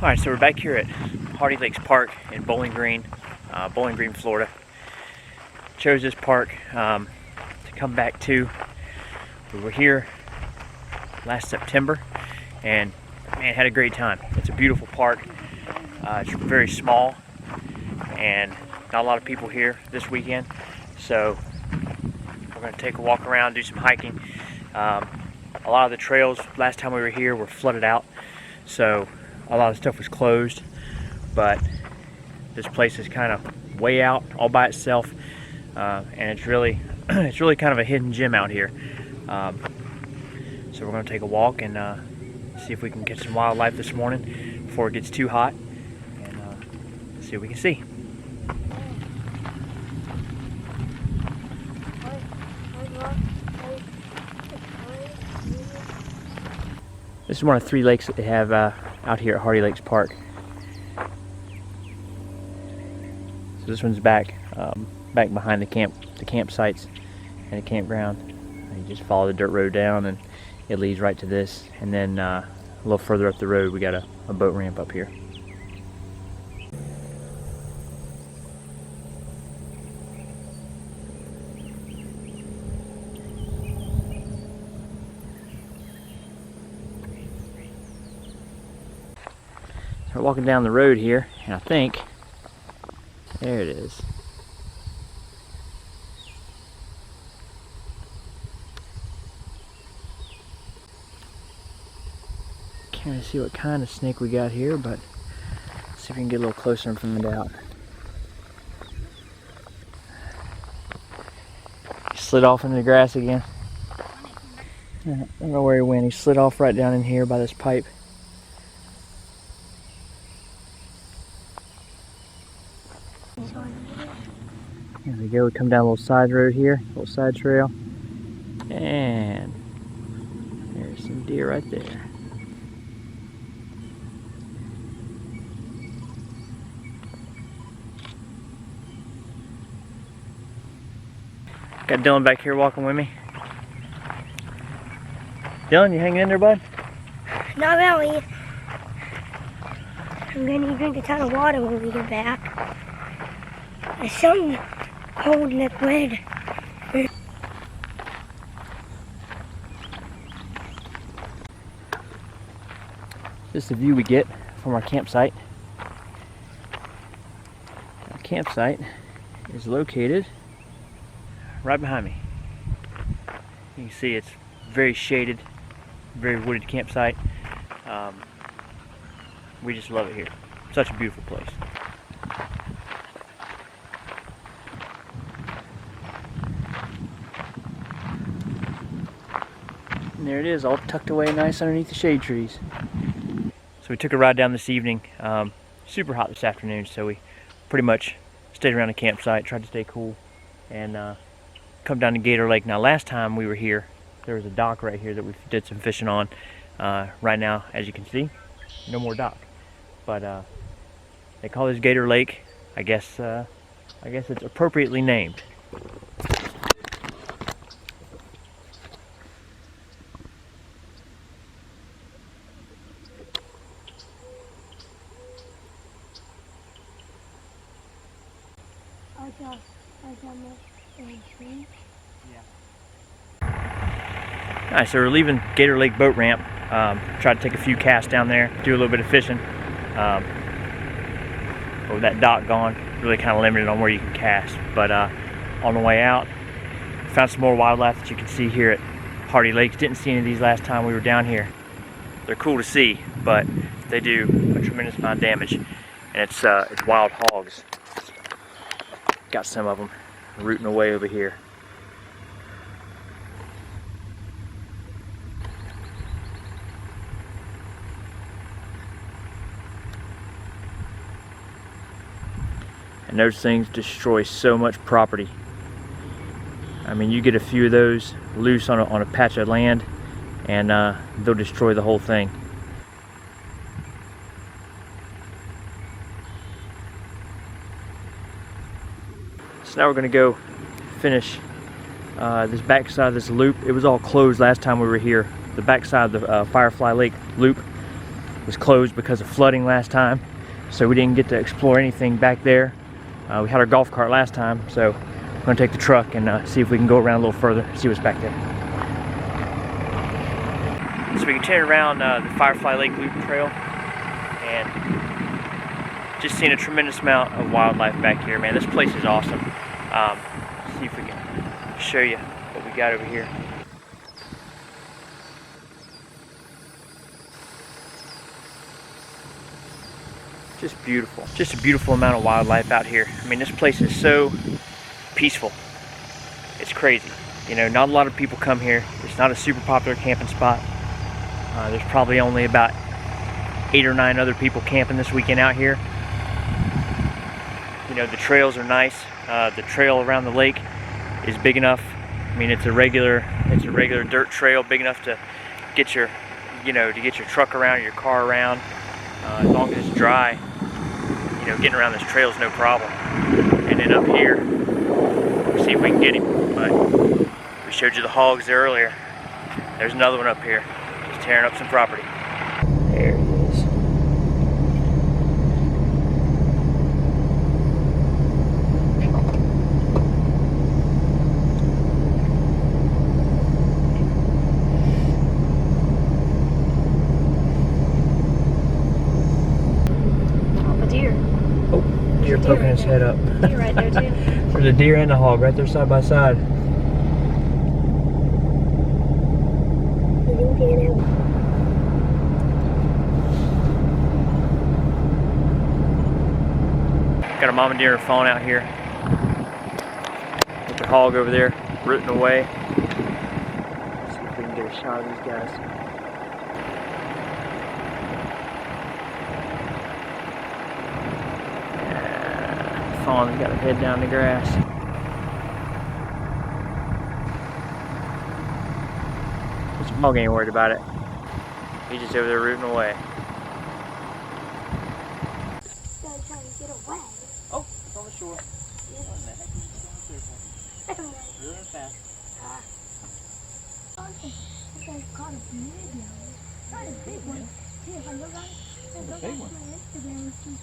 Alright, so we're back here at Hardee Lakes Park in Bowling Green, Florida. Chose this park to come back to. We were here last September and man, had a great time. It's a beautiful park. It's very small and not a lot of people here this weekend. So we're going to take a walk around, do some hiking. A lot of the trails last time we were here were flooded out. So a lot of stuff was closed, but this place is kind of way out all by itself, and it's really kind of a hidden gem out here. So we're going to take a walk and see if we can catch some wildlife this morning before it gets too hot, and see what we can see. This is one of 3 lakes that they have out here at Hardee Lakes Park. So this one's back behind the campsites and the campground. You just follow the dirt road down and it leads right to this. And then a little further up the road we got a boat ramp up here. We're walking down the road here, and I think, there it is. Can't really see what kind of snake we got here, but let's see if we can get a little closer and find out. He slid off into the grass again. I don't know where he went. He slid off right down in here by this pipe. There we go, we come down a little side road here, a little side trail, and there's some deer right there. Got Dylan back here walking with me. Dylan, you hanging in there, bud? Not really. I'm going to drink a ton of water when we get back. There's some cold liquid. This is the view we get from our campsite. Our campsite is located right behind me. You can see it's very shaded, very wooded campsite. We just love it here. Such a beautiful place. And there it is, all tucked away nice underneath the shade trees. So we took a ride down this evening. Super hot this afternoon, so we pretty much stayed around the campsite, tried to stay cool, and come down to Gator Lake. Now last time we were here, there was a dock right here that we did some fishing on. Right now, as you can see, no more dock. But they call this Gator Lake. I guess it's appropriately named. Alright, so we're leaving Gator Lake boat ramp. Try to take a few casts down there, do a little bit of fishing. But with that dock gone, really kind of limited on where you can cast. But on the way out, found some more wildlife that you can see here at Hardee Lakes. Didn't see any of these last time we were down here. They're cool to see, but they do a tremendous amount of damage. And it's wild hogs. Got some of them rooting away over here. And those things destroy so much property. I mean, you get a few of those loose on a patch of land and they'll destroy the whole thing. So now we're going to go finish this backside of this loop. It was all closed last time we were here. The backside of the Firefly Lake loop. was closed because of flooding last time, so we didn't get to explore anything back there. We had our golf cart last time, so we're gonna take the truck and see if we can go around a little further, see what's back there. So we continue around the Firefly Lake Loop Trail, and just seeing a tremendous amount of wildlife back here, man. This place is awesome. See if we can show you what we got over here. Just beautiful. Just a beautiful amount of wildlife out here. I mean, this place is so peaceful. It's crazy. You know, not a lot of people come here. It's not a super popular camping spot. There's probably only about 8 or 9 other people camping this weekend out here. You know, the trails are nice. The trail around the lake is big enough. I mean, it's a regular dirt trail, big enough to get your, to get your truck around, your car around. As long as it's dry, getting around this trail is no problem. And then up here, we'll see if we can get him. But we showed you the hogs there earlier. There's another one up here, just tearing up some property. There he is. Deer poking his head up. Deer right there too. There's a deer and a hog right there side by side. Got a mama deer and a fawn out here. With the hog over there rooting away. Let's see if we can get a shot of these guys. Fawn's got her head down the grass. This hog ain't worried about it. He's just over there rooting away. Trying to get away. Oh, it's on the shore. Yeah. What the heck is he going through? Really fast. This guy's caught a big one. Not a big one. See if I look at it. It's a big one. My Instagram and see.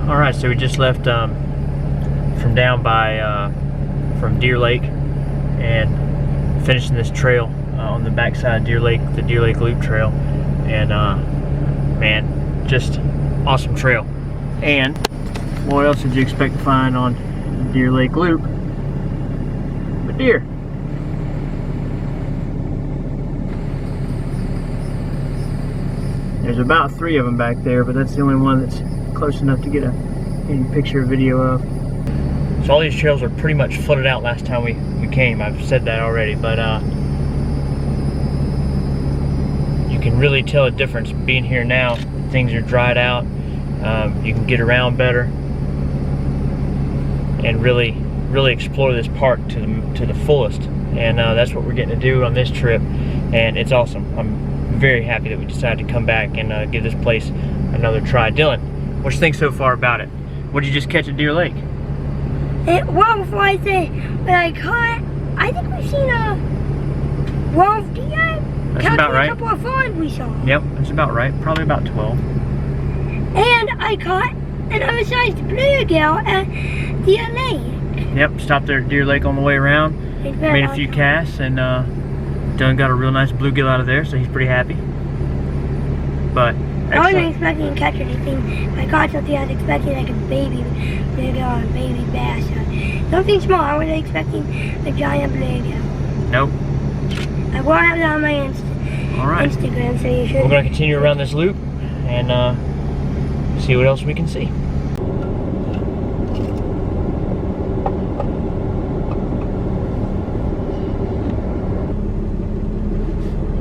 Alright, so we just left from down by from Deer Lake and finishing this trail on the backside of Deer Lake, the Deer Lake Loop Trail, and man, just awesome trail. And what else did you expect to find on Deer Lake Loop but deer? There's about 3 of them back there, but that's the only one that's close enough to get any picture or video of. So all these trails were pretty much flooded out last time we came. I've said that already, but you can really tell a difference being here now. Things are dried out. You can get around better and really explore this park to the fullest. And that's what we're getting to do on this trip, and it's awesome. I'm very happy that we decided to come back and give this place another try. Dylan, what do you think so far about it? What did you just catch at Deer Lake? Well, before I say what I caught, I think we've seen a 12 deer. That's about right. A couple of fawns we saw. Yep, that's about right. Probably about 12. And I caught an oversized bluegill at Deer Lake. Yep, stopped there at Deer Lake on the way around. Made a few casts, and Dylan got a real nice bluegill out of there, so he's pretty happy. But I wasn't expecting to catch anything. I caught something I was expecting like a baby bluegill or a baby bass. Something small. I wasn't expecting a giant bluegill. Nope. I will have it on my Instagram, so you should. We're going to continue around this loop and see what else we can see.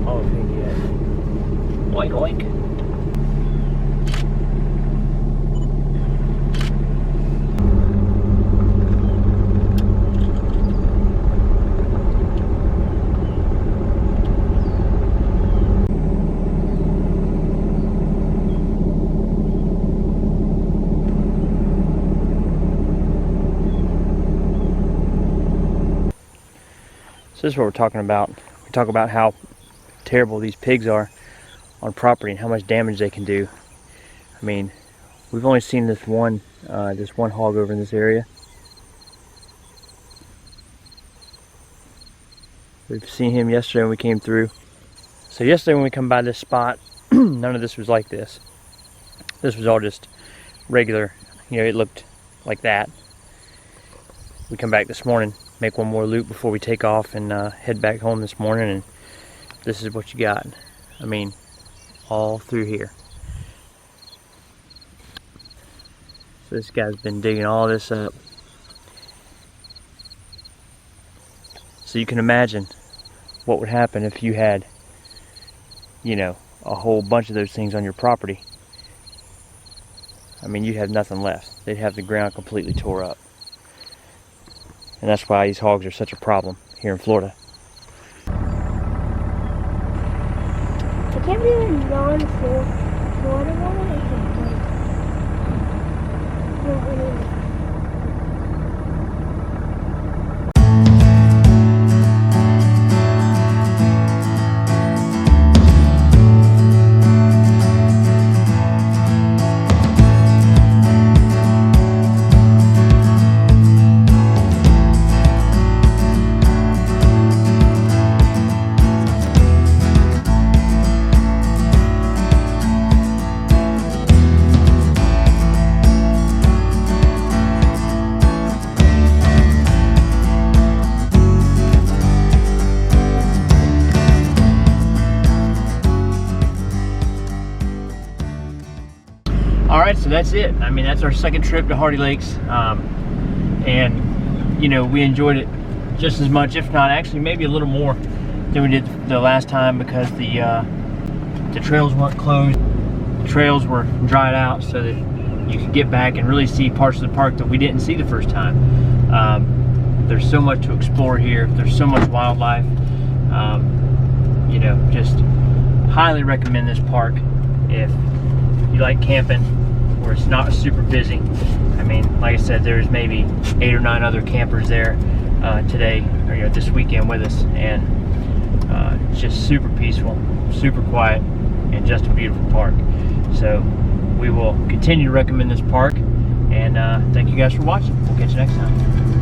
Oh, yeah. Oink, oink. So this is what we're talking about. We talk about how terrible these pigs are on property and how much damage they can do. I mean, we've only seen this one hog over in this area. We've seen him yesterday when we came through. So yesterday when we come by this spot, none of this was like this. This was all just regular, you know, it looked like that. We come back this morning, make one more loop before we take off and head back home this morning, and this is what you got. I mean, all through here. So this guy's been digging all this up. So you can imagine what would happen if you had, you know, a whole bunch of those things on your property. I mean, you'd have nothing left. They'd have the ground completely tore up. And that's why these hogs are such a problem here in Florida. I can't believe a non-Florida one. Alright, so that's it. I mean, that's our second trip to Hardee Lakes. And, you know, we enjoyed it just as much, if not actually maybe a little more than we did the last time, because the trails weren't closed. The trails were dried out so that you could get back and really see parts of the park that we didn't see the first time. There's so much to explore here. There's so much wildlife. You know, just highly recommend this park if you like camping where it's not super busy. I mean, like I said, there's maybe 8 or 9 other campers there today, or you know, this weekend with us, and it's just super peaceful, super quiet, and just a beautiful park. So we will continue to recommend this park, and thank you guys for watching. We'll catch you next time.